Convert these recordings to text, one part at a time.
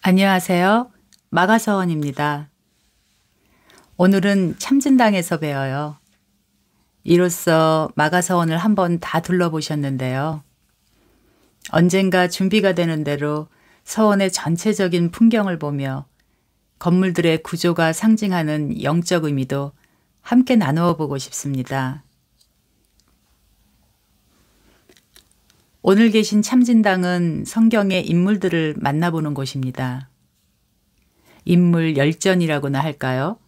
안녕하세요. 마가서원입니다. 오늘은 참진당에서 배워요. 이로써 마가서원을 한번 다 둘러보셨는데요. 언젠가 준비가 되는 대로 서원의 전체적인 풍경을 보며 건물들의 구조가 상징하는 영적 의미도 함께 나누어 보고 싶습니다. 오늘 계신 참진당은 성경의 인물들을 만나보는 곳입니다. 인물 열전이라고나 할까요?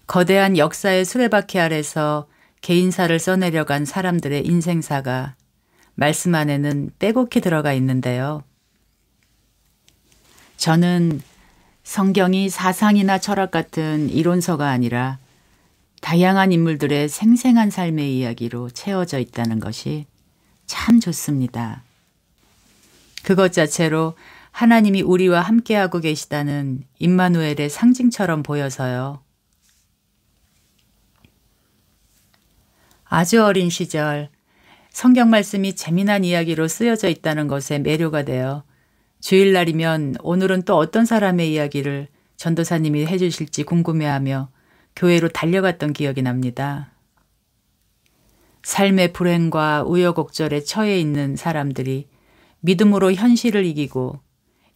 거대한 역사의 수레바퀴 아래서 개인사를 써내려간 사람들의 인생사가 말씀 안에는 빼곡히 들어가 있는데요. 저는 성경이 사상이나 철학 같은 이론서가 아니라 다양한 인물들의 생생한 삶의 이야기로 채워져 있다는 것이 참 좋습니다. 그것 자체로 하나님이 우리와 함께하고 계시다는 임마누엘의 상징처럼 보여서요. 아주 어린 시절 성경 말씀이 재미난 이야기로 쓰여져 있다는 것에 매료가 되어 주일날이면 오늘은 또 어떤 사람의 이야기를 전도사님이 해주실지 궁금해하며 교회로 달려갔던 기억이 납니다. 삶의 불행과 우여곡절에 처해 있는 사람들이 믿음으로 현실을 이기고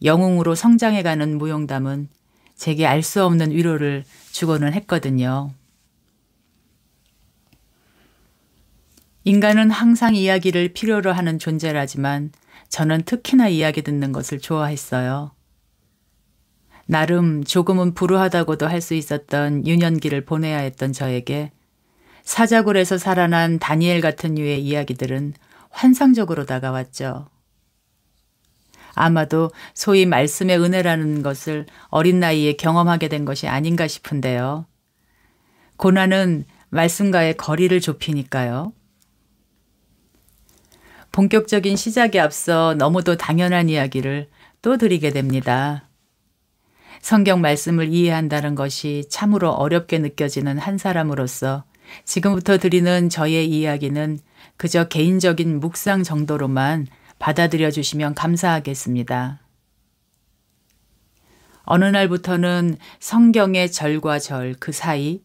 영웅으로 성장해가는 무용담은 제게 알 수 없는 위로를 주고는 했거든요. 인간은 항상 이야기를 필요로 하는 존재라지만 저는 특히나 이야기 듣는 것을 좋아했어요. 나름 조금은 불우하다고도 할 수 있었던 유년기를 보내야 했던 저에게 사자굴에서 살아난 다니엘 같은 류의 이야기들은 환상적으로 다가왔죠. 아마도 소위 말씀의 은혜라는 것을 어린 나이에 경험하게 된 것이 아닌가 싶은데요. 고난은 말씀과의 거리를 좁히니까요. 본격적인 시작에 앞서 너무도 당연한 이야기를 또 드리게 됩니다. 성경 말씀을 이해한다는 것이 참으로 어렵게 느껴지는 한 사람으로서 지금부터 드리는 저의 이야기는 그저 개인적인 묵상 정도로만 받아들여 주시면 감사하겠습니다. 어느 날부터는 성경의 절과 절 그 사이,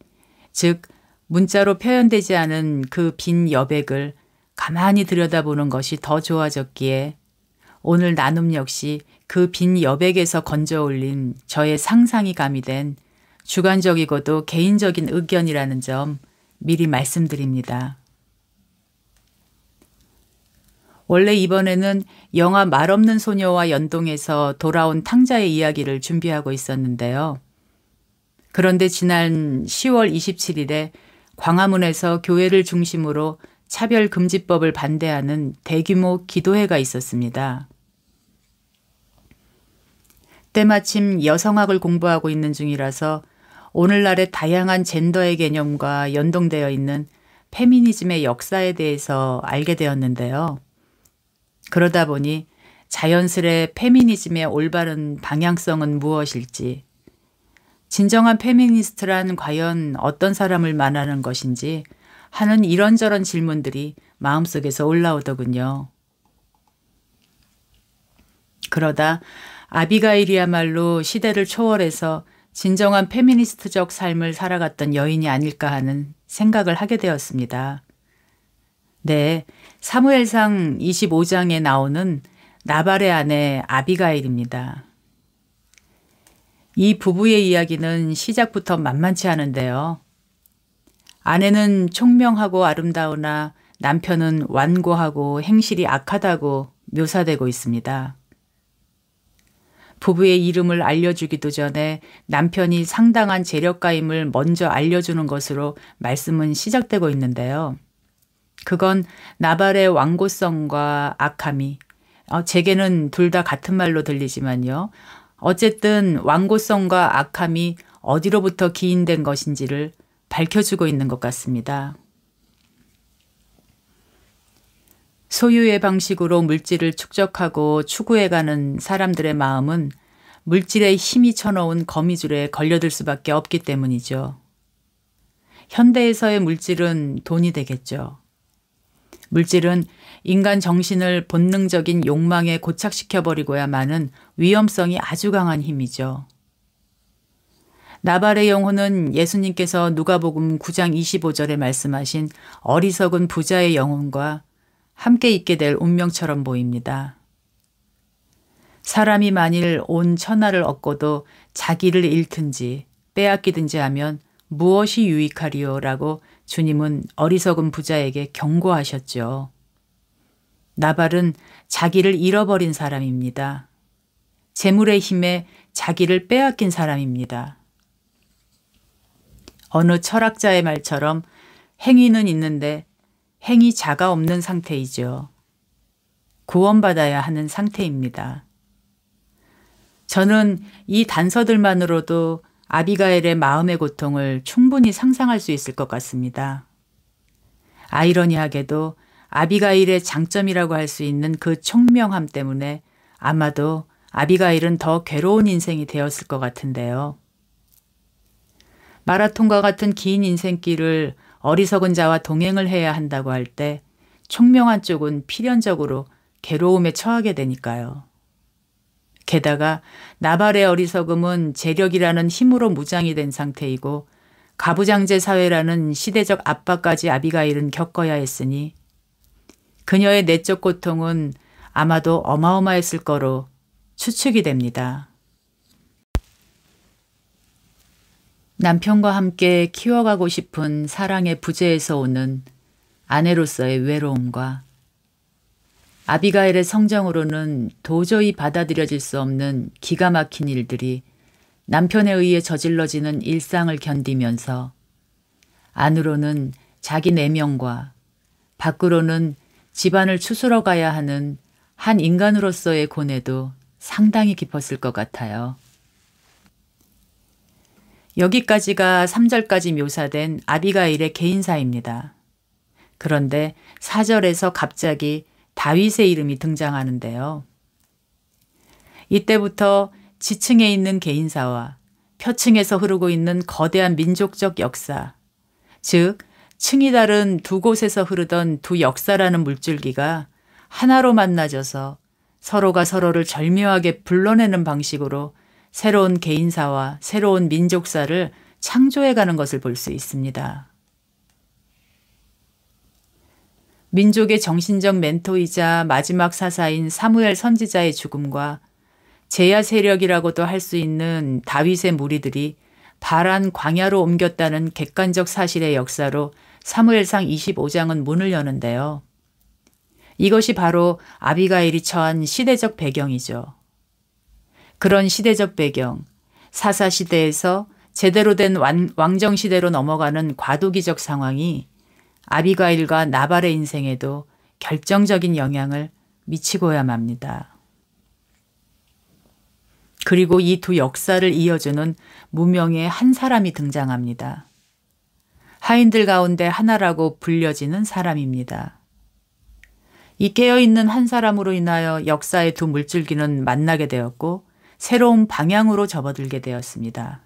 즉 문자로 표현되지 않은 그 빈 여백을 가만히 들여다보는 것이 더 좋아졌기에 오늘 나눔 역시 그 빈 여백에서 건져 올린 저의 상상이 가미된 주관적이고도 개인적인 의견이라는 점 미리 말씀드립니다. 원래 이번에는 영화 말없는 소녀와 연동해서 돌아온 탕자의 이야기를 준비하고 있었는데요. 그런데 지난 10월 27일에 광화문에서 교회를 중심으로 차별금지법을 반대하는 대규모 기도회가 있었습니다. 때마침 여성학을 공부하고 있는 중이라서 오늘날의 다양한 젠더의 개념과 연동되어 있는 페미니즘의 역사에 대해서 알게 되었는데요. 그러다 보니 자연스레 페미니즘의 올바른 방향성은 무엇일지, 진정한 페미니스트란 과연 어떤 사람을 말하는 것인지 하는 이런저런 질문들이 마음속에서 올라오더군요. 그러다 아비가일이야말로 시대를 초월해서 진정한 페미니스트적 삶을 살아갔던 여인이 아닐까 하는 생각을 하게 되었습니다. 네, 사무엘상 25장에 나오는 나발의 아내 아비가일입니다. 이 부부의 이야기는 시작부터 만만치 않은데요. 아내는 총명하고 아름다우나 남편은 완고하고 행실이 악하다고 묘사되고 있습니다. 부부의 이름을 알려주기도 전에 남편이 상당한 재력가임을 먼저 알려주는 것으로 말씀은 시작되고 있는데요. 그건 나발의 완고성과 악함이, 제게는 둘 다 같은 말로 들리지만요. 어쨌든 완고성과 악함이 어디로부터 기인된 것인지를 밝혀주고 있는 것 같습니다. 소유의 방식으로 물질을 축적하고 추구해가는 사람들의 마음은 물질의 힘이 쳐놓은 거미줄에 걸려들 수밖에 없기 때문이죠. 현대에서의 물질은 돈이 되겠죠. 물질은 인간 정신을 본능적인 욕망에 고착시켜버리고야마는 위험성이 아주 강한 힘이죠. 나발의 영혼은 예수님께서 누가복음 9장 25절에 말씀하신 어리석은 부자의 영혼과 함께 있게 될 운명처럼 보입니다. 사람이 만일 온 천하를 얻고도 자기를 잃든지 빼앗기든지 하면 무엇이 유익하리요? 라고 주님은 어리석은 부자에게 경고하셨죠. 나발은 자기를 잃어버린 사람입니다. 재물의 힘에 자기를 빼앗긴 사람입니다. 어느 철학자의 말처럼 행위는 있는데 행위자가 없는 상태이죠. 구원받아야 하는 상태입니다. 저는 이 단서들만으로도 아비가일의 마음의 고통을 충분히 상상할 수 있을 것 같습니다. 아이러니하게도 아비가일의 장점이라고 할 수 있는 그 총명함 때문에 아마도 아비가일은 더 괴로운 인생이 되었을 것 같은데요. 마라톤과 같은 긴 인생길을 어리석은 자와 동행을 해야 한다고 할 때 총명한 쪽은 필연적으로 괴로움에 처하게 되니까요. 게다가 나발의 어리석음은 재력이라는 힘으로 무장이 된 상태이고 가부장제 사회라는 시대적 압박까지 아비가일은 겪어야 했으니 그녀의 내적 고통은 아마도 어마어마했을 거로 추측이 됩니다. 남편과 함께 키워가고 싶은 사랑의 부재에서 오는 아내로서의 외로움과 아비가일의 성정으로는 도저히 받아들여질 수 없는 기가 막힌 일들이 남편에 의해 저질러지는 일상을 견디면서 안으로는 자기 내면과 밖으로는 집안을 추스러 가야 하는 한 인간으로서의 고뇌도 상당히 깊었을 것 같아요. 여기까지가 3절까지 묘사된 아비가일의 개인사입니다. 그런데 4절에서 갑자기 다윗의 이름이 등장하는데요. 이때부터 지층에 있는 개인사와 표층에서 흐르고 있는 거대한 민족적 역사, 즉 층이 다른 두 곳에서 흐르던 두 역사라는 물줄기가 하나로 만나져서 서로가 서로를 절묘하게 불러내는 방식으로 새로운 개인사와 새로운 민족사를 창조해가는 것을 볼 수 있습니다. 민족의 정신적 멘토이자 마지막 사사인 사무엘 선지자의 죽음과 제야 세력이라고도 할 수 있는 다윗의 무리들이 바란 광야로 옮겼다는 객관적 사실의 역사로 사무엘상 25장은 문을 여는데요. 이것이 바로 아비가일이 처한 시대적 배경이죠. 그런 시대적 배경, 사사시대에서 제대로 된 왕정시대로 넘어가는 과도기적 상황이 아비가일과 나발의 인생에도 결정적인 영향을 미치고야 맙니다. 그리고 이 두 역사를 이어주는 무명의 한 사람이 등장합니다. 하인들 가운데 하나라고 불려지는 사람입니다. 이 깨어있는 한 사람으로 인하여 역사의 두 물줄기는 만나게 되었고 새로운 방향으로 접어들게 되었습니다.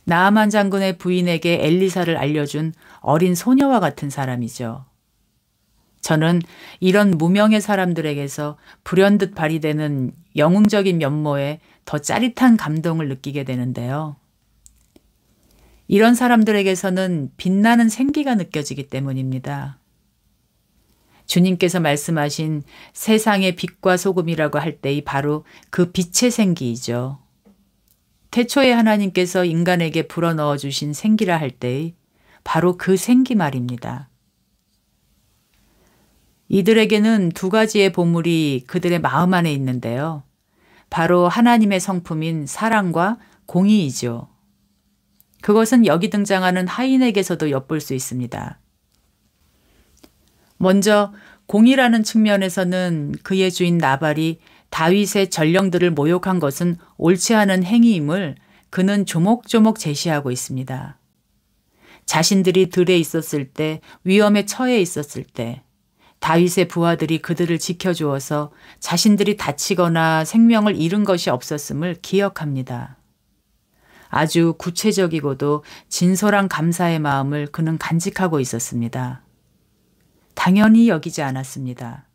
나아만 장군의 부인에게 엘리사를 알려준 어린 소녀와 같은 사람이죠. 저는 이런 무명의 사람들에게서 불현듯 발휘되는 영웅적인 면모에 더 짜릿한 감동을 느끼게 되는데요. 이런 사람들에게서는 빛나는 생기가 느껴지기 때문입니다. 주님께서 말씀하신 세상의 빛과 소금이라고 할 때이 바로 그 빛의 생기이죠. 태초에 하나님께서 인간에게 불어넣어 주신 생기라 할 때의 바로 그 생기 말입니다. 이들에게는 두 가지의 보물이 그들의 마음 안에 있는데요. 바로 하나님의 성품인 사랑과 공의이죠. 그것은 여기 등장하는 하인에게서도 엿볼 수 있습니다. 먼저 공의라는 측면에서는 그의 주인 나발이 다윗의 전령들을 모욕한 것은 옳지 않은 행위임을 그는 조목조목 제시하고 있습니다. 자신들이 들에 있었을 때, 위험에 처해 있었을 때 다윗의 부하들이 그들을 지켜주어서 자신들이 다치거나 생명을 잃은 것이 없었음을 기억합니다. 아주 구체적이고도 진솔한 감사의 마음을 그는 간직하고 있었습니다. 당연히 여기지 않았습니다.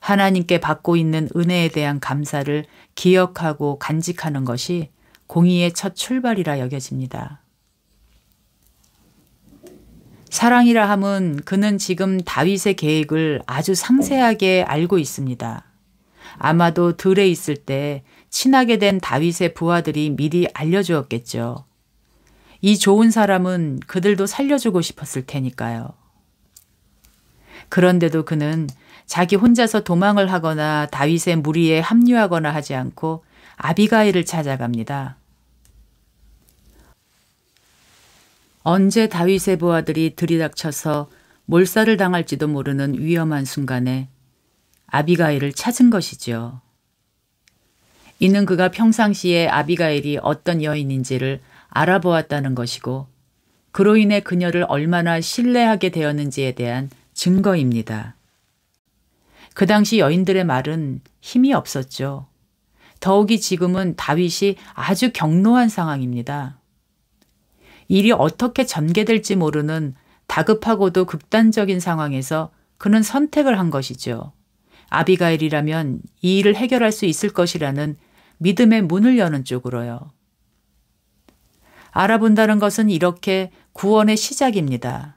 하나님께 받고 있는 은혜에 대한 감사를 기억하고 간직하는 것이 공의의 첫 출발이라 여겨집니다. 사랑이라 함은 그는 지금 다윗의 계획을 아주 상세하게 알고 있습니다. 아마도 들에 있을 때 친하게 된 다윗의 부하들이 미리 알려주었겠죠. 이 좋은 사람은 그들도 살려주고 싶었을 테니까요. 그런데도 그는 자기 혼자서 도망을 하거나 다윗의 무리에 합류하거나 하지 않고 아비가일을 찾아갑니다. 언제 다윗의 부하들이 들이닥쳐서 몰살을 당할지도 모르는 위험한 순간에 아비가일을 찾은 것이죠. 이는 그가 평상시에 아비가일이 어떤 여인인지를 알아보았다는 것이고 그로 인해 그녀를 얼마나 신뢰하게 되었는지에 대한 증거입니다. 그 당시 여인들의 말은 힘이 없었죠. 더욱이 지금은 다윗이 아주 경노한 상황입니다. 일이 어떻게 전개될지 모르는 다급하고도 극단적인 상황에서 그는 선택을 한 것이죠. 아비가일이라면 이 일을 해결할 수 있을 것이라는 믿음의 문을 여는 쪽으로요. 알아본다는 것은 이렇게 구원의 시작입니다.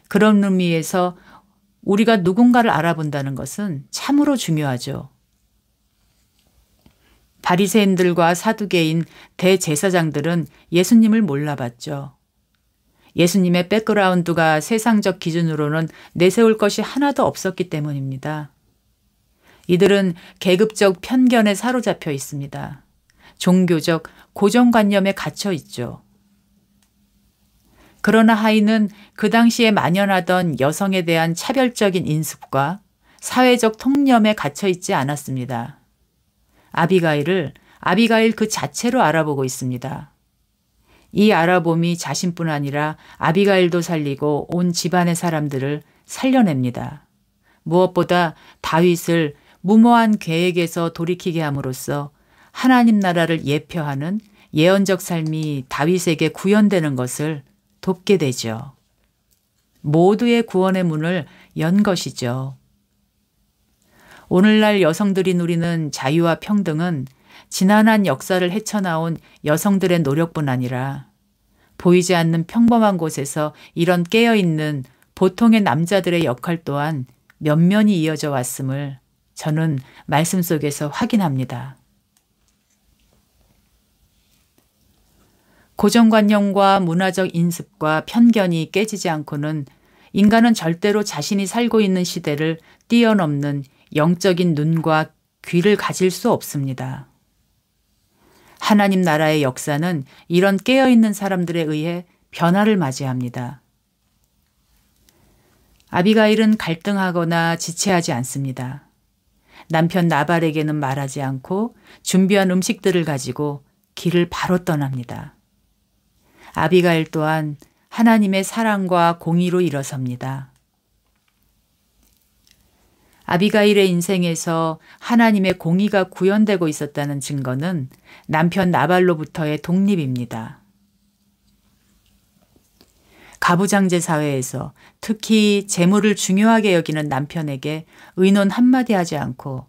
그런 의미에서 우리가 누군가를 알아본다는 것은 참으로 중요하죠. 바리새인들과 사두개인 대제사장들은 예수님을 몰라봤죠. 예수님의 백그라운드가 세상적 기준으로는 내세울 것이 하나도 없었기 때문입니다. 이들은 계급적 편견에 사로잡혀 있습니다. 종교적 고정관념에 갇혀 있죠. 그러나 하인은 그 당시에 만연하던 여성에 대한 차별적인 인습과 사회적 통념에 갇혀 있지 않았습니다. 아비가일을 아비가일 그 자체로 알아보고 있습니다. 이 알아봄이 자신뿐 아니라 아비가일도 살리고 온 집안의 사람들을 살려냅니다. 무엇보다 다윗을 무모한 계획에서 돌이키게 함으로써 하나님 나라를 예표하는 예언적 삶이 다윗에게 구현되는 것을 돕게 되죠. 모두의 구원의 문을 연 것이죠. 오늘날 여성들이 누리는 자유와 평등은 지난한 역사를 헤쳐나온 여성들의 노력뿐 아니라 보이지 않는 평범한 곳에서 이런 깨어있는 보통의 남자들의 역할 또한 면면이 이어져 왔음을 저는 말씀 속에서 확인합니다. 고정관념과 문화적 인습과 편견이 깨지지 않고는 인간은 절대로 자신이 살고 있는 시대를 뛰어넘는 영적인 눈과 귀를 가질 수 없습니다. 하나님 나라의 역사는 이런 깨어있는 사람들에 의해 변화를 맞이합니다. 아비가일은 갈등하거나 지체하지 않습니다. 남편 나발에게는 말하지 않고 준비한 음식들을 가지고 길을 바로 떠납니다. 아비가일 또한 하나님의 사랑과 공의로 일어섭니다. 아비가일의 인생에서 하나님의 공의가 구현되고 있었다는 증거는 남편 나발로부터의 독립입니다. 가부장제 사회에서 특히 재물을 중요하게 여기는 남편에게 의논 한마디 하지 않고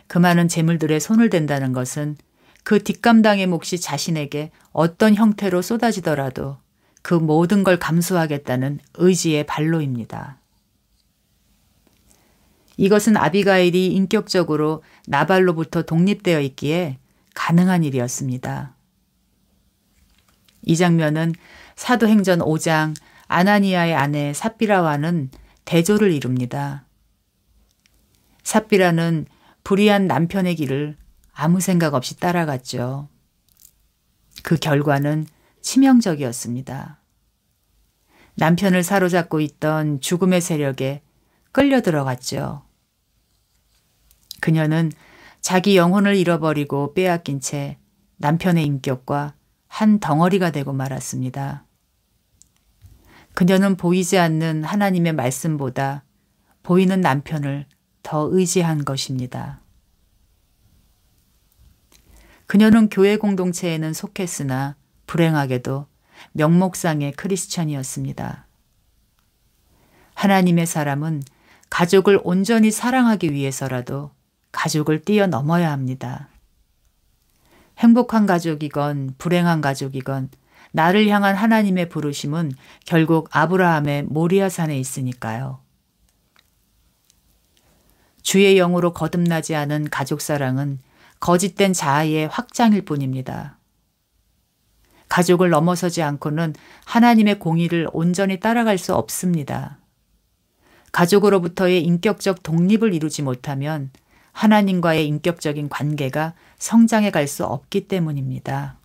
그 많은 재물들에 손을 댄다는 것은 그 뒷감당의 몫이 자신에게 어떤 형태로 쏟아지더라도 그 모든 걸 감수하겠다는 의지의 발로입니다. 이것은 아비가일이 인격적으로 나발로부터 독립되어 있기에 가능한 일이었습니다. 이 장면은 사도행전 5장 아나니아의 아내 삽비라와는 대조를 이룹니다. 삽비라는 불의한 남편의 길을 아무 생각 없이 따라갔죠. 그 결과는 치명적이었습니다. 남편을 사로잡고 있던 죽음의 세력에 끌려 들어갔죠. 그녀는 자기 영혼을 잃어버리고 빼앗긴 채 남편의 인격과 한 덩어리가 되고 말았습니다. 그녀는 보이지 않는 하나님의 말씀보다 보이는 남편을 더 의지한 것입니다. 그녀는 교회 공동체에는 속했으나 불행하게도 명목상의 크리스천이었습니다. 하나님의 사람은 가족을 온전히 사랑하기 위해서라도 가족을 뛰어넘어야 합니다. 행복한 가족이건 불행한 가족이건 나를 향한 하나님의 부르심은 결국 아브라함의 모리아산에 있으니까요. 주의 영으로 거듭나지 않은 가족 사랑은 거짓된 자아의 확장일 뿐입니다. 가족을 넘어서지 않고는 하나님의 공의를 온전히 따라갈 수 없습니다. 가족으로부터의 인격적 독립을 이루지 못하면 하나님과의 인격적인 관계가 성장해 갈 수 없기 때문입니다.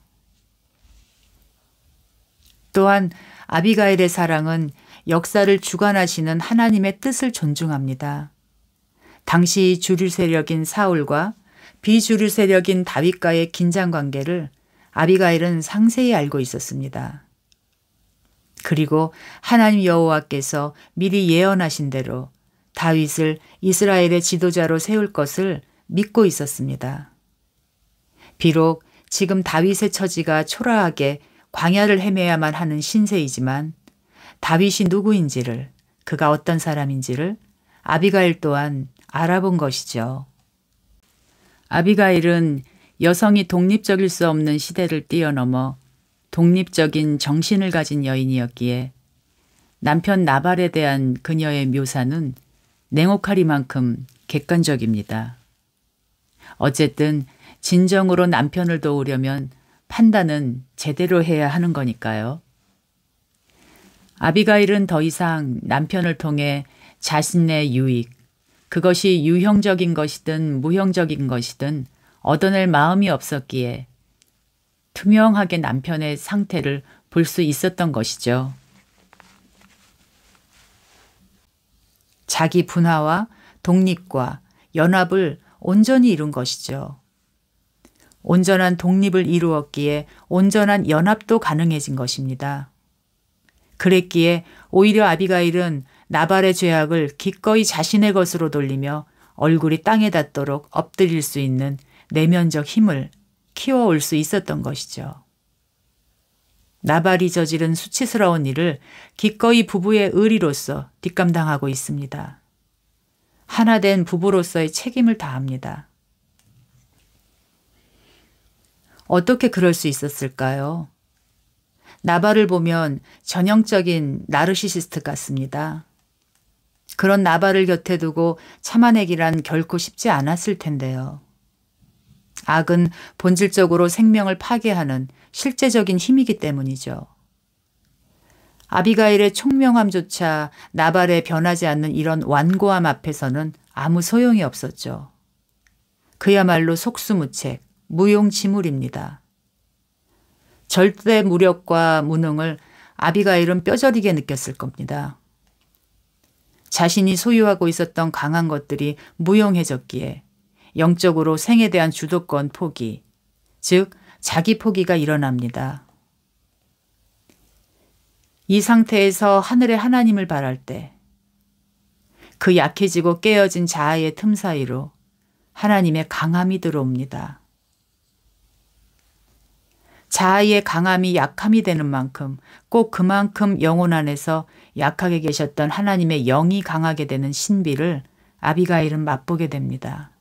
또한 아비가일의 사랑은 역사를 주관하시는 하나님의 뜻을 존중합니다. 당시 주류 세력인 사울과 비주류 세력인 다윗과의 긴장 관계를 아비가일은 상세히 알고 있었습니다. 그리고 하나님 여호와께서 미리 예언하신 대로 다윗을 이스라엘의 지도자로 세울 것을 믿고 있었습니다. 비록 지금 다윗의 처지가 초라하게 광야를 헤매야만 하는 신세이지만 다윗이 누구인지를, 그가 어떤 사람인지를 아비가일 또한 알아본 것이죠. 아비가일은 여성이 독립적일 수 없는 시대를 뛰어넘어 독립적인 정신을 가진 여인이었기에 남편 나발에 대한 그녀의 묘사는 냉혹하리만큼 객관적입니다. 어쨌든 진정으로 남편을 도우려면 판단은 제대로 해야 하는 거니까요. 아비가일은 더 이상 남편을 통해 자신의 유익, 그것이 유형적인 것이든 무형적인 것이든 얻어낼 마음이 없었기에 투명하게 남편의 상태를 볼 수 있었던 것이죠. 자기 분화와 독립과 연합을 온전히 이룬 것이죠. 온전한 독립을 이루었기에 온전한 연합도 가능해진 것입니다. 그랬기에 오히려 아비가일은 나발의 죄악을 기꺼이 자신의 것으로 돌리며 얼굴이 땅에 닿도록 엎드릴 수 있는 내면적 힘을 키워올 수 있었던 것이죠. 나발이 저지른 수치스러운 일을 기꺼이 부부의 의리로서 뒷감당하고 있습니다. 하나된 부부로서의 책임을 다합니다. 어떻게 그럴 수 있었을까요? 나발을 보면 전형적인 나르시시스트 같습니다. 그런 나발을 곁에 두고 참아내기란 결코 쉽지 않았을 텐데요. 악은 본질적으로 생명을 파괴하는 실제적인 힘이기 때문이죠. 아비가일의 총명함조차 나발의 변하지 않는 이런 완고함 앞에서는 아무 소용이 없었죠. 그야말로 속수무책, 무용지물입니다. 절대 무력과 무능을 아비가일은 뼈저리게 느꼈을 겁니다. 자신이 소유하고 있었던 강한 것들이 무용해졌기에 영적으로 생에 대한 주도권 포기, 즉 자기 포기가 일어납니다. 이 상태에서 하늘의 하나님을 바랄 때 그 약해지고 깨어진 자아의 틈 사이로 하나님의 강함이 들어옵니다. 자아의 강함이 약함이 되는 만큼 꼭 그만큼 영혼 안에서 약하게 계셨던 하나님의 영이 강하게 되는 신비를 아비가일은 맛보게 됩니다.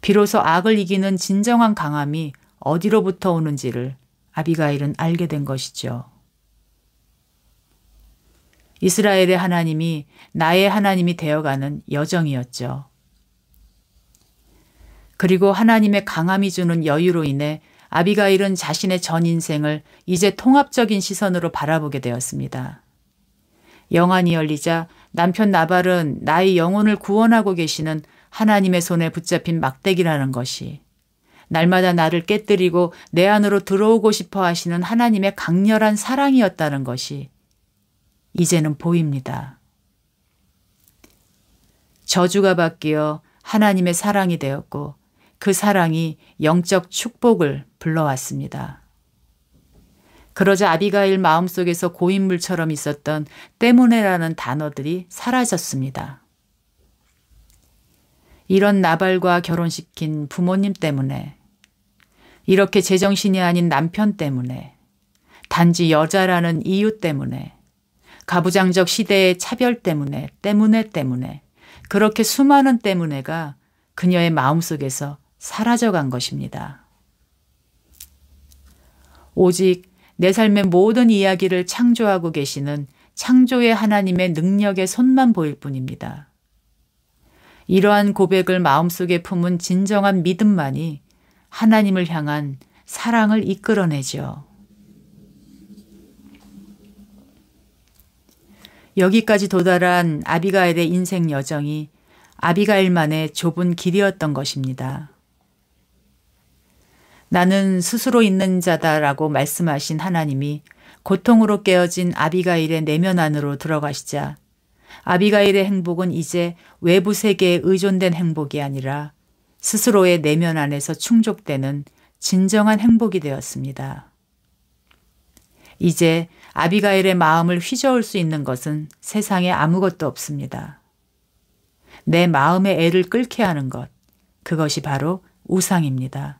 비로소 악을 이기는 진정한 강함이 어디로부터 오는지를 아비가일은 알게 된 것이죠. 이스라엘의 하나님이 나의 하나님이 되어가는 여정이었죠. 그리고 하나님의 강함이 주는 여유로 인해 아비가일은 자신의 전 인생을 이제 통합적인 시선으로 바라보게 되었습니다. 영안이 열리자 남편 나발은 나의 영혼을 구원하고 계시는 하나님의 손에 붙잡힌 막대기라는 것이, 날마다 나를 깨뜨리고 내 안으로 들어오고 싶어 하시는 하나님의 강렬한 사랑이었다는 것이 이제는 보입니다. 저주가 바뀌어 하나님의 사랑이 되었고 그 사랑이 영적 축복을 불러왔습니다. 그러자 아비가일 마음속에서 고인물처럼 있었던 때문에라는 단어들이 사라졌습니다. 이런 나발과 결혼시킨 부모님 때문에, 이렇게 제정신이 아닌 남편 때문에, 단지 여자라는 이유 때문에, 가부장적 시대의 차별 때문에 그렇게 수많은 때문에가 그녀의 마음속에서 사라져간 것입니다. 오직 내 삶의 모든 이야기를 창조하고 계시는 창조의 하나님의 능력의 손만 보일 뿐입니다. 이러한 고백을 마음속에 품은 진정한 믿음만이 하나님을 향한 사랑을 이끌어내죠. 여기까지 도달한 아비가일의 인생 여정이 아비가일만의 좁은 길이었던 것입니다. 나는 스스로 있는 자다라고 말씀하신 하나님이 고통으로 깨어진 아비가일의 내면 안으로 들어가시자 아비가일의 행복은 이제 외부 세계에 의존된 행복이 아니라 스스로의 내면 안에서 충족되는 진정한 행복이 되었습니다. 이제 아비가일의 마음을 휘저을 수 있는 것은 세상에 아무것도 없습니다. 내 마음의 애를 끓게 하는 것, 그것이 바로 우상입니다.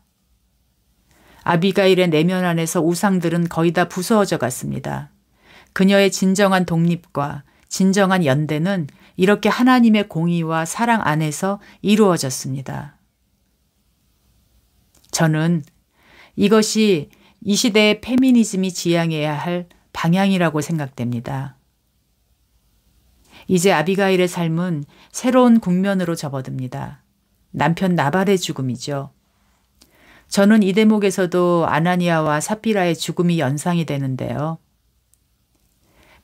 아비가일의 내면 안에서 우상들은 거의 다 부서져 갔습니다. 그녀의 진정한 독립과 진정한 연대는 이렇게 하나님의 공의와 사랑 안에서 이루어졌습니다. 저는 이것이 이 시대의 페미니즘이 지향해야 할 방향이라고 생각됩니다. 이제 아비가일의 삶은 새로운 국면으로 접어듭니다. 남편 나발의 죽음이죠. 저는 이 대목에서도 아나니아와 삽비라의 죽음이 연상이 되는데요.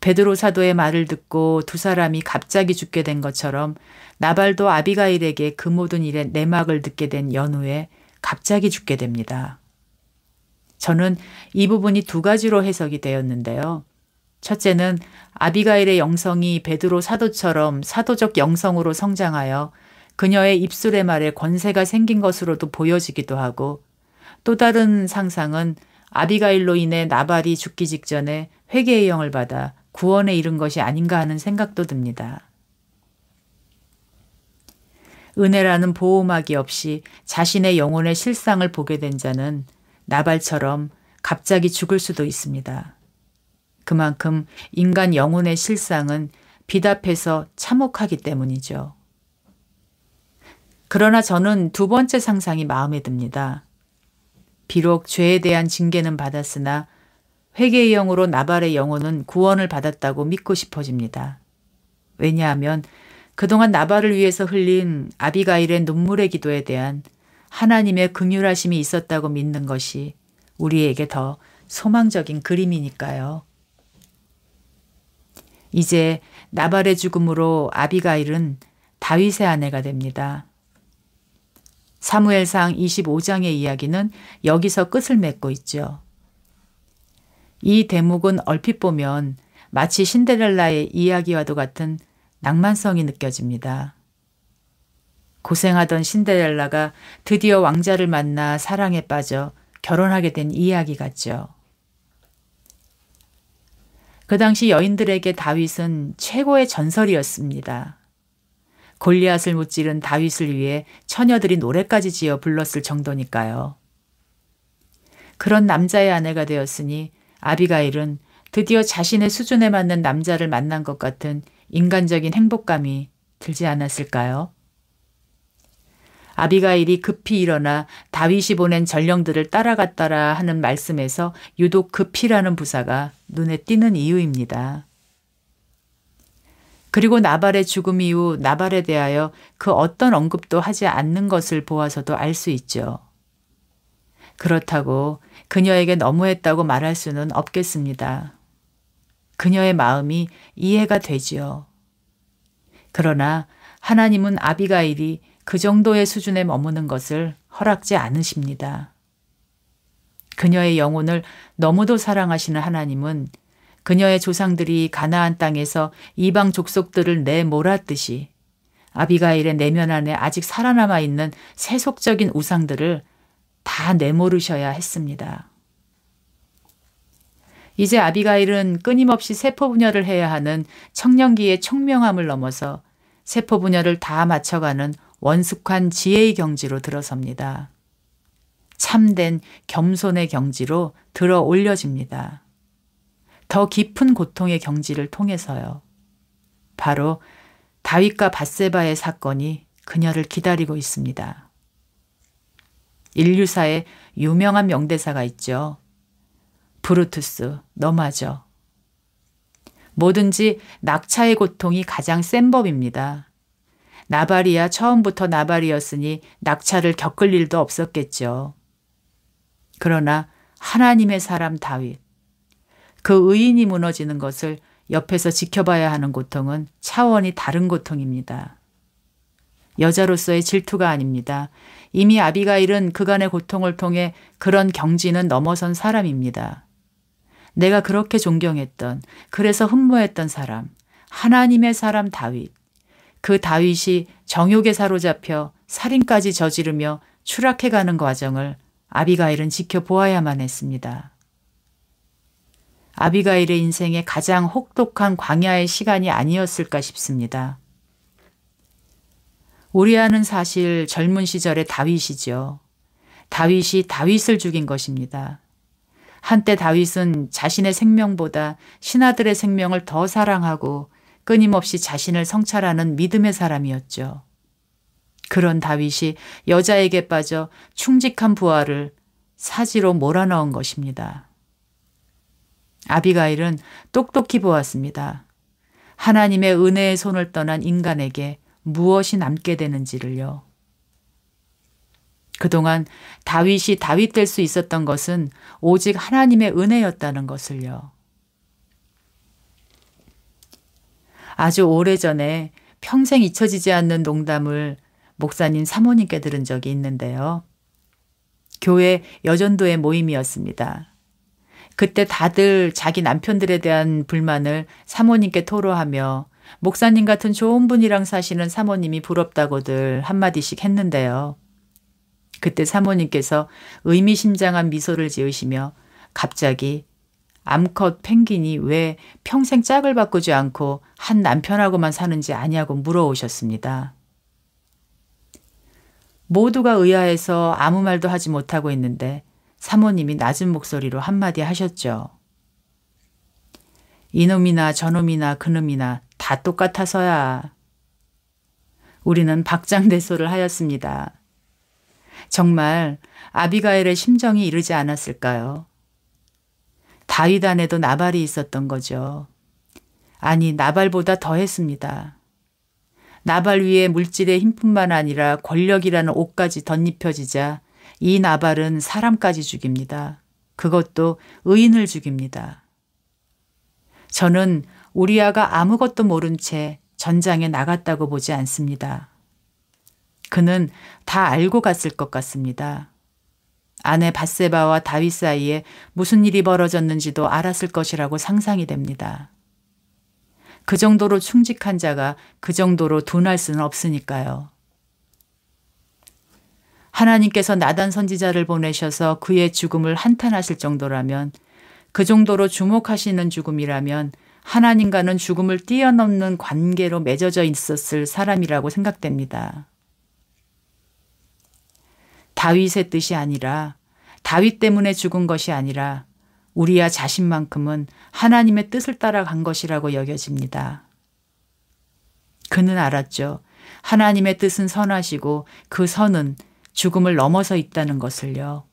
베드로 사도의 말을 듣고 두 사람이 갑자기 죽게 된 것처럼 나발도 아비가일에게 그 모든 일에 내막을 듣게 된 연후에 갑자기 죽게 됩니다. 저는 이 부분이 두 가지로 해석이 되었는데요. 첫째는 아비가일의 영성이 베드로 사도처럼 사도적 영성으로 성장하여 그녀의 입술의 말에 권세가 생긴 것으로도 보여지기도 하고, 또 다른 상상은 아비가일로 인해 나발이 죽기 직전에 회개의 영을 받아 구원에 이른 것이 아닌가 하는 생각도 듭니다. 은혜라는 보호막이 없이 자신의 영혼의 실상을 보게 된 자는 나발처럼 갑자기 죽을 수도 있습니다. 그만큼 인간 영혼의 실상은 비답해서 참혹하기 때문이죠. 그러나 저는 두 번째 상상이 마음에 듭니다. 비록 죄에 대한 징계는 받았으나 회개의 영으로 나발의 영혼은 구원을 받았다고 믿고 싶어집니다. 왜냐하면 그동안 나발을 위해서 흘린 아비가일의 눈물의 기도에 대한 하나님의 긍휼하심이 있었다고 믿는 것이 우리에게 더 소망적인 그림이니까요. 이제 나발의 죽음으로 아비가일은 다윗의 아내가 됩니다. 사무엘상 25장의 이야기는 여기서 끝을 맺고 있죠. 이 대목은 얼핏 보면 마치 신데렐라의 이야기와도 같은 낭만성이 느껴집니다. 고생하던 신데렐라가 드디어 왕자를 만나 사랑에 빠져 결혼하게 된 이야기 같죠. 그 당시 여인들에게 다윗은 최고의 전설이었습니다. 골리앗을 무찌른 다윗을 위해 처녀들이 노래까지 지어 불렀을 정도니까요. 그런 남자의 아내가 되었으니 아비가일은 드디어 자신의 수준에 맞는 남자를 만난 것 같은 인간적인 행복감이 들지 않았을까요? 아비가일이 급히 일어나 다윗이 보낸 전령들을 따라갔더라 하는 말씀에서 유독 급히라는 부사가 눈에 띄는 이유입니다. 그리고 나발의 죽음 이후 나발에 대하여 그 어떤 언급도 하지 않는 것을 보아서도 알 수 있죠. 그렇다고 그녀에게 너무했다고 말할 수는 없겠습니다. 그녀의 마음이 이해가 되지요. 그러나 하나님은 아비가일이 그 정도의 수준에 머무는 것을 허락지 않으십니다. 그녀의 영혼을 너무도 사랑하시는 하나님은 그녀의 조상들이 가나안 땅에서 이방 족속들을 내몰았듯이 아비가일의 내면 안에 아직 살아남아 있는 세속적인 우상들을 다 내모르셔야 했습니다. 이제 아비가일은 끊임없이 세포분열을 해야 하는 청년기의 총명함을 넘어서 세포분열을 다 맞춰가는 원숙한 지혜의 경지로 들어섭니다. 참된 겸손의 경지로 들어 올려집니다. 더 깊은 고통의 경지를 통해서요. 바로 다윗과 밧세바의 사건이 그녀를 기다리고 있습니다. 인류사에 유명한 명대사가 있죠. 브루투스, 너 맞아. 뭐든지 낙차의 고통이 가장 센 법입니다. 나발이야 처음부터 나발이었으니 낙차를 겪을 일도 없었겠죠. 그러나 하나님의 사람 다윗, 그 의인이 무너지는 것을 옆에서 지켜봐야 하는 고통은 차원이 다른 고통입니다. 여자로서의 질투가 아닙니다. 이미 아비가일은 그간의 고통을 통해 그런 경지는 넘어선 사람입니다. 내가 그렇게 존경했던, 그래서 흠모했던 사람, 하나님의 사람 다윗. 그 다윗이 정욕에 사로잡혀 살인까지 저지르며 추락해가는 과정을 아비가일은 지켜보아야만 했습니다. 아비가일의 인생의 가장 혹독한 광야의 시간이 아니었을까 싶습니다. 우리아는 사실 젊은 시절의 다윗이죠. 다윗이 다윗을 죽인 것입니다. 한때 다윗은 자신의 생명보다 신하들의 생명을 더 사랑하고 끊임없이 자신을 성찰하는 믿음의 사람이었죠. 그런 다윗이 여자에게 빠져 충직한 부하를 사지로 몰아넣은 것입니다. 아비가일은 똑똑히 보았습니다. 하나님의 은혜의 손을 떠난 인간에게 무엇이 남게 되는지를요. 그동안 다윗이 다윗 될 수 있었던 것은 오직 하나님의 은혜였다는 것을요. 아주 오래전에 평생 잊혀지지 않는 농담을 목사님 사모님께 들은 적이 있는데요. 교회 여전도의 모임이었습니다. 그때 다들 자기 남편들에 대한 불만을 사모님께 토로하며 목사님 같은 좋은 분이랑 사시는 사모님이 부럽다고들 한마디씩 했는데요. 그때 사모님께서 의미심장한 미소를 지으시며 갑자기 암컷 펭귄이 왜 평생 짝을 바꾸지 않고 한 남편하고만 사는지 아냐고 물어오셨습니다. 모두가 의아해서 아무 말도 하지 못하고 있는데 사모님이 낮은 목소리로 한마디 하셨죠. 이놈이나 저놈이나 그놈이나 다 똑같아서야. 우리는 박장대소를 하였습니다. 정말 아비가일의 심정이 이르지 않았을까요? 다윗 안에도 나발이 있었던 거죠. 아니, 나발보다 더했습니다. 나발 위에 물질의 힘뿐만 아니라 권력이라는 옷까지 덧입혀지자 이 나발은 사람까지 죽입니다. 그것도 의인을 죽입니다. 저는 우리아가 아무것도 모른 채 전장에 나갔다고 보지 않습니다. 그는 다 알고 갔을 것 같습니다. 아내 밧세바와 다윗 사이에 무슨 일이 벌어졌는지도 알았을 것이라고 상상이 됩니다. 그 정도로 충직한 자가 그 정도로 둔할 수는 없으니까요. 하나님께서 나단 선지자를 보내셔서 그의 죽음을 한탄하실 정도라면, 그 정도로 주목하시는 죽음이라면 하나님과는 죽음을 뛰어넘는 관계로 맺어져 있었을 사람이라고 생각됩니다. 다윗의 뜻이 아니라, 다윗 때문에 죽은 것이 아니라 우리아 자신만큼은 하나님의 뜻을 따라간 것이라고 여겨집니다. 그는 알았죠. 하나님의 뜻은 선하시고 그 선은 죽음을 넘어서 있다는 것을요.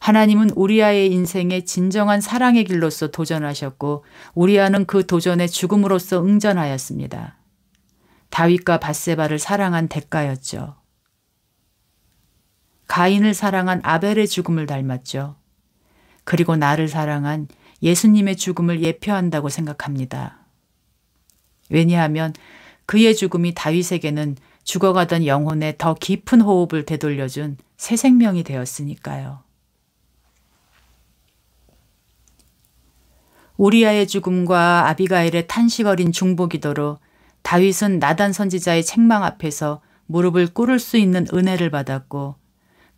하나님은 우리아의 인생에 진정한 사랑의 길로서 도전하셨고 우리아는 그 도전에 죽음으로써 응전하였습니다. 다윗과 밧세바를 사랑한 대가였죠. 가인을 사랑한 아벨의 죽음을 닮았죠. 그리고 나를 사랑한 예수님의 죽음을 예표한다고 생각합니다. 왜냐하면 그의 죽음이 다윗에게는 죽어가던 영혼에 더 깊은 호흡을 되돌려준 새 생명이 되었으니까요. 우리아의 죽음과 아비가일의 탄식 어린 중보기도로 다윗은 나단 선지자의 책망 앞에서 무릎을 꿇을 수 있는 은혜를 받았고,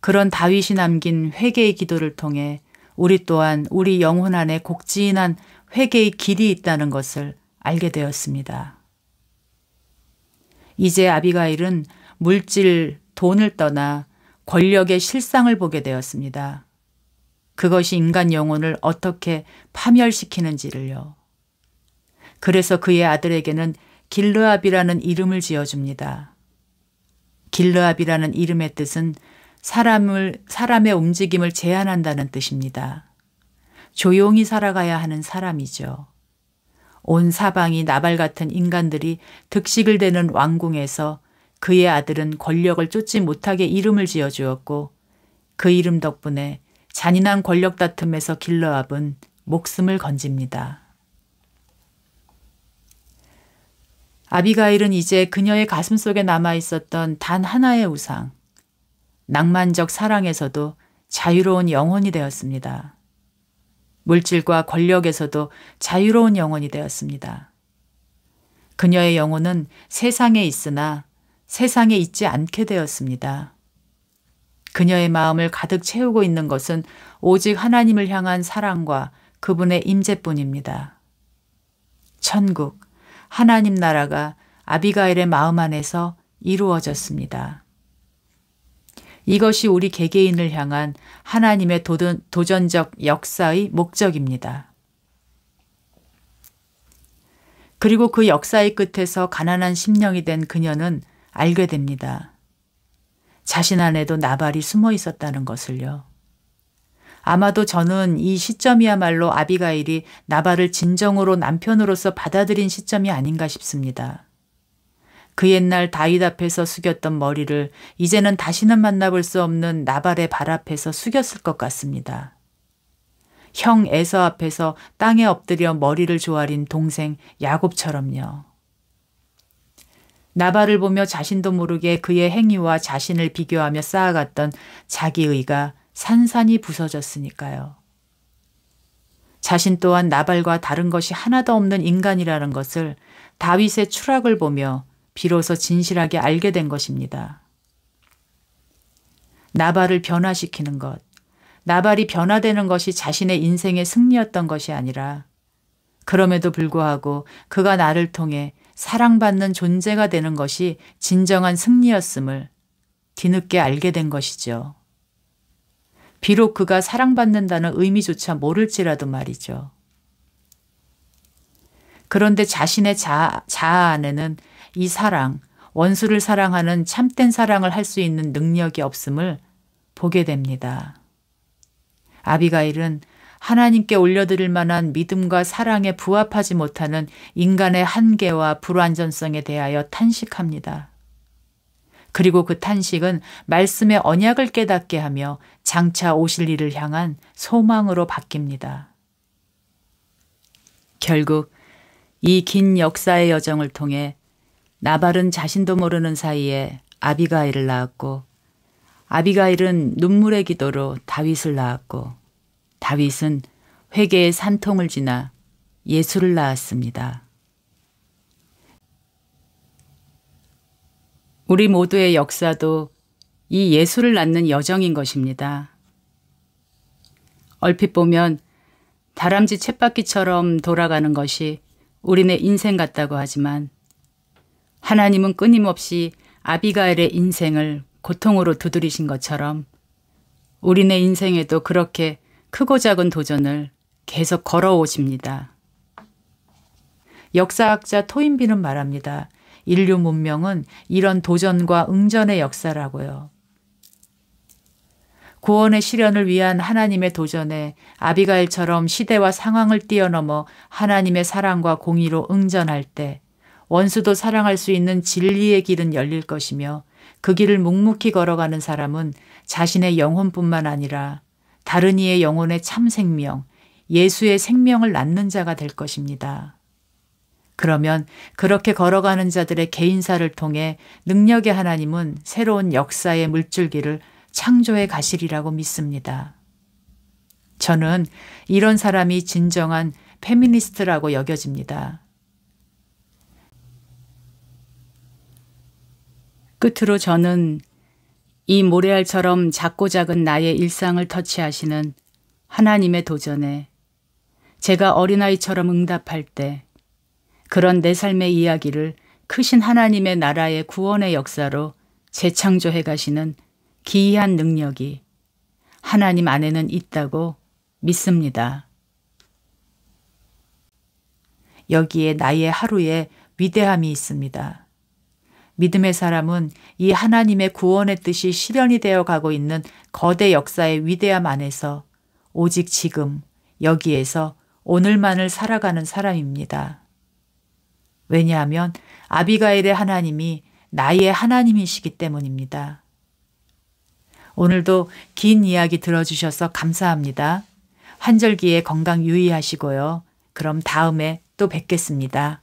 그런 다윗이 남긴 회개의 기도를 통해 우리 또한 우리 영혼 안에 곡진한 회개의 길이 있다는 것을 알게 되었습니다. 이제 아비가일은 물질, 돈을 떠나 권력의 실상을 보게 되었습니다. 그것이 인간 영혼을 어떻게 파멸시키는지를요. 그래서 그의 아들에게는 길르압이라는 이름을 지어줍니다. 길르압이라는 이름의 뜻은 사람의 움직임을 제한한다는 뜻입니다. 조용히 살아가야 하는 사람이죠. 온 사방이 나발 같은 인간들이 득식을 대는 왕궁에서 그의 아들은 권력을 쫓지 못하게 이름을 지어주었고 그 이름 덕분에 잔인한 권력 다툼에서 길르압은 목숨을 건집니다. 아비가일은 이제 그녀의 가슴 속에 남아있었던 단 하나의 우상, 낭만적 사랑에서도 자유로운 영혼이 되었습니다. 물질과 권력에서도 자유로운 영혼이 되었습니다. 그녀의 영혼은 세상에 있으나 세상에 있지 않게 되었습니다. 그녀의 마음을 가득 채우고 있는 것은 오직 하나님을 향한 사랑과 그분의 임재뿐입니다. 천국, 하나님 나라가 아비가일의 마음 안에서 이루어졌습니다. 이것이 우리 개개인을 향한 하나님의 도전적 역사의 목적입니다. 그리고 그 역사의 끝에서 가난한 심령이 된 그녀는 알게 됩니다. 자신 안에도 나발이 숨어 있었다는 것을요. 아마도 저는 이 시점이야말로 아비가일이 나발을 진정으로 남편으로서 받아들인 시점이 아닌가 싶습니다. 그 옛날 다윗 앞에서 숙였던 머리를 이제는 다시는 만나볼 수 없는 나발의 발 앞에서 숙였을 것 같습니다. 형 에서 앞에서 땅에 엎드려 머리를 조아린 동생 야곱처럼요. 나발을 보며 자신도 모르게 그의 행위와 자신을 비교하며 쌓아갔던 자기의가 산산이 부서졌으니까요. 자신 또한 나발과 다른 것이 하나도 없는 인간이라는 것을 다윗의 추락을 보며 비로소 진실하게 알게 된 것입니다. 나발을 변화시키는 것, 나발이 변화되는 것이 자신의 인생의 승리였던 것이 아니라 그럼에도 불구하고 그가 나를 통해 사랑받는 존재가 되는 것이 진정한 승리였음을 뒤늦게 알게 된 것이죠. 비록 그가 사랑받는다는 의미조차 모를지라도 말이죠. 그런데 자신의 자아 안에는 이 사랑, 원수를 사랑하는 참된 사랑을 할 수 있는 능력이 없음을 보게 됩니다. 아비가일은 하나님께 올려드릴 만한 믿음과 사랑에 부합하지 못하는 인간의 한계와 불완전성에 대하여 탄식합니다. 그리고 그 탄식은 말씀의 언약을 깨닫게 하며 장차 오실 일을 향한 소망으로 바뀝니다. 결국 이 긴 역사의 여정을 통해 나발은 자신도 모르는 사이에 아비가일을 낳았고 아비가일은 눈물의 기도로 다윗을 낳았고 다윗은 회개의 산통을 지나 예수를 낳았습니다. 우리 모두의 역사도 이 예수를 낳는 여정인 것입니다. 얼핏 보면 다람쥐 쳇바퀴처럼 돌아가는 것이 우리네 인생 같다고 하지만 하나님은 끊임없이 아비가일의 인생을 고통으로 두드리신 것처럼 우리네 인생에도 그렇게 크고 작은 도전을 계속 걸어오십니다. 역사학자 토인비는 말합니다. 인류 문명은 이런 도전과 응전의 역사라고요. 구원의 실현을 위한 하나님의 도전에 아비가일처럼 시대와 상황을 뛰어넘어 하나님의 사랑과 공의로 응전할 때 원수도 사랑할 수 있는 진리의 길은 열릴 것이며 그 길을 묵묵히 걸어가는 사람은 자신의 영혼뿐만 아니라 다른 이의 영혼의 참 생명, 예수의 생명을 낳는 자가 될 것입니다. 그러면 그렇게 걸어가는 자들의 개인사를 통해 능력의 하나님은 새로운 역사의 물줄기를 창조해 가시리라고 믿습니다. 저는 이런 사람이 진정한 페미니스트라고 여겨집니다. 끝으로 저는 이 모래알처럼 작고 작은 나의 일상을 터치하시는 하나님의 도전에 제가 어린아이처럼 응답할 때 그런 내 삶의 이야기를 크신 하나님의 나라의 구원의 역사로 재창조해 가시는 기이한 능력이 하나님 안에는 있다고 믿습니다. 여기에 나의 하루에 위대함이 있습니다. 믿음의 사람은 이 하나님의 구원의 뜻이 실현이 되어 가고 있는 거대 역사의 위대함 안에서 오직 지금 여기에서 오늘만을 살아가는 사람입니다. 왜냐하면 아비가일의 하나님이 나의 하나님이시기 때문입니다. 오늘도 긴 이야기 들어주셔서 감사합니다. 환절기에 건강 유의하시고요. 그럼 다음에 또 뵙겠습니다.